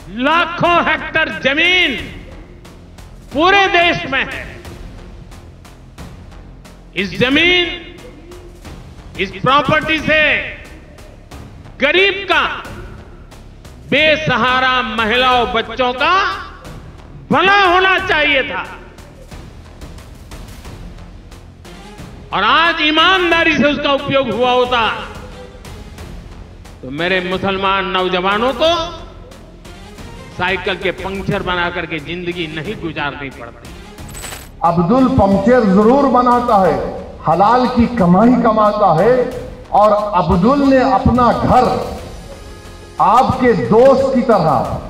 लाखों हेक्टर जमीन पूरे देश में है। इस जमीन, इस प्रॉपर्टी से गरीब का, बेसहारा महिलाओं बच्चों का भला होना चाहिए था। और आज ईमानदारी से उसका उपयोग हुआ होता तो मेरे मुसलमान नौजवानों को साइकिल के पंक्चर बना करके जिंदगी नहीं गुजारनी पड़ती। अब्दुल पंक्चर जरूर बनाता है, हलाल की कमाई कमाता है। और अब्दुल ने अपना घर आपके दोस्त की तरह,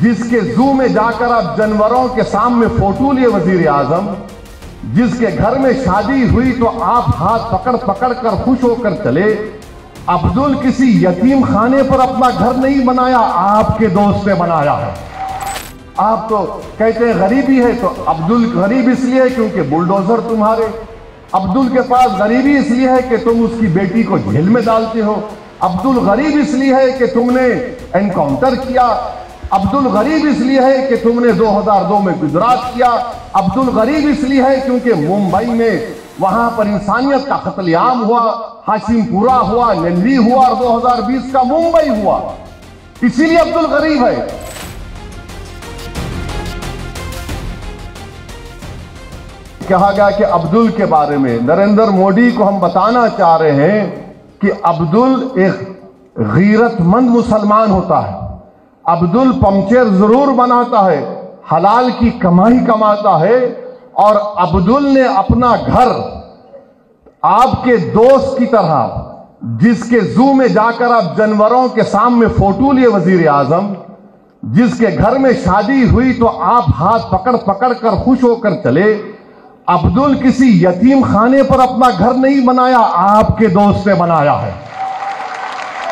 जिसके जू में जाकर आप जानवरों के सामने फोटो लिए वजीर आजम, जिसके घर में शादी हुई तो आप हाथ पकड़ पकड़ कर खुश होकर चले, अब्दुल किसी यतीम खाने पर अपना घर नहीं बनाया, आपके दोस्त ने बनाया है। आप तो कहते हैं गरीबी है, तो अब्दुल गरीब इसलिए है क्योंकि बुलडोजर तुम्हारे। अब्दुल के पास गरीबी इसलिए है कि तुम उसकी बेटी को जेल में डालते हो। अब्दुल गरीब इसलिए है कि तुमने एनकाउंटर किया। अब्दुल गरीब इसलिए है कि तुमने 2002 में गुजरात किया। अब्दुल गरीब इसलिए है क्योंकि मुंबई में वहां पर इंसानियत का कत्लेआम हुआ, हाशिमपुरा हुआ, नेल्ली हुआ और 2020 का मुंबई हुआ। इसीलिए अब्दुल गरीब है। कहा गया कि अब्दुल के बारे में नरेंद्र मोदी को हम बताना चाह रहे हैं कि अब्दुल एक गैरतमंद मुसलमान होता है। अब्दुल पंक्चर जरूर बनाता है, हलाल की कमाई कमाता है। और अब्दुल ने अपना घर आपके दोस्त की तरह, जिसके जू में जाकर आप जानवरों के सामने फोटो लिए वजीर आजम, जिसके घर में शादी हुई तो आप हाथ पकड़ पकड़ कर खुश होकर चले, अब्दुल किसी यतीम खाने पर अपना घर नहीं बनाया, आपके दोस्त ने बनाया है।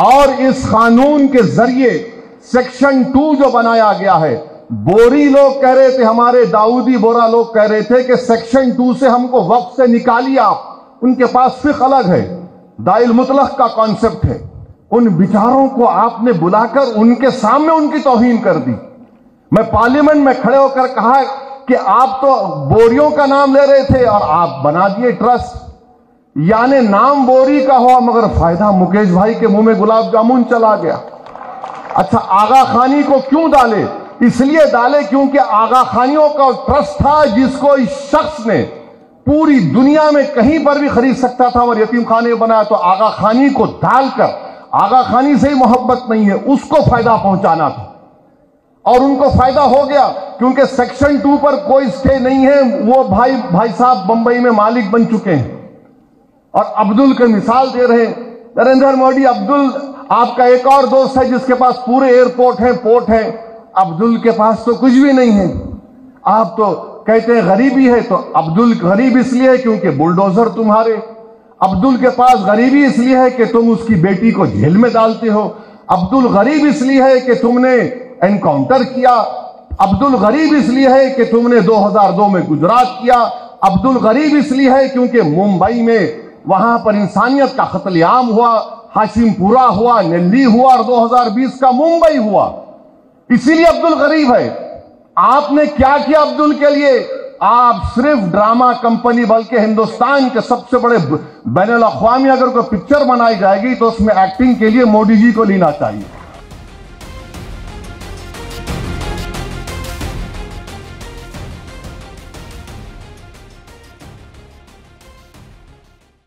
और इस कानून के जरिए सेक्शन 2 जो बनाया गया है, बोरी लोग कह रहे थे, हमारे दाऊदी बोरा लोग कह रहे थे कि सेक्शन 2 से हमको वक्त से निकालिए आप। उनके पास फिक्र अलग है, दाइल मुतलक का कॉन्सेप्ट है। उन बिचारों को आपने बुलाकर उनके सामने उनकी तौहीन कर दी। मैं पार्लियामेंट में खड़े होकर कहा कि आप तो बोरियों का नाम ले रहे थे और आप बना दिए ट्रस्ट। यानी नाम बोरी का हुआ मगर फायदा मुकेश भाई के मुंह में गुलाब जामुन चला गया। अच्छा, आगा खानी को क्यों डाले? इसलिए डाले क्योंकि आगा खानियों का ट्रस्ट था जिसको इस शख्स ने पूरी दुनिया में कहीं पर भी खरीद सकता था और यतीम खाने बनाया। तो आगा खानी को डालकर, आगा खानी से ही मोहब्बत नहीं है, उसको फायदा पहुंचाना था। और उनको फायदा हो गया क्योंकि सेक्शन 2 पर कोई स्टे नहीं है। वो भाई साहब बंबई में मालिक बन चुके हैं और अब्दुल की मिसाल दे रहे हैं। नरेंद्र मोदी, अब्दुल आपका एक और दोस्त है जिसके पास पूरे एयरपोर्ट हैं, पोर्ट हैं। अब्दुल के पास तो कुछ भी नहीं है। आप तो कहते हैं गरीबी है, तो अब्दुल गरीब इसलिए है क्योंकि बुलडोजर तुम्हारे। अब्दुल के पास गरीबी इसलिए है कि तुम उसकी बेटी को जेल में डालते हो। अब्दुल गरीब इसलिए है कि तुमने एनकाउंटर किया। अब्दुल गरीब इसलिए है कि तुमने 2002 में गुजरात किया। अब्दुल गरीब इसलिए है क्योंकि मुंबई में वहां पर इंसानियत का कत्लेआम हुआ, हाशिमपुरा हुआ, नेल्ली हुआ और 2020 का मुंबई हुआ। इसीलिए अब्दुल गरीब है। आपने क्या किया अब्दुल के लिए? आप सिर्फ ड्रामा कंपनी, बल्कि हिंदुस्तान के सबसे बड़े बैनुल अक़वामी अगर कोई पिक्चर बनाई जाएगी तो उसमें एक्टिंग के लिए मोदी जी को लेना चाहिए।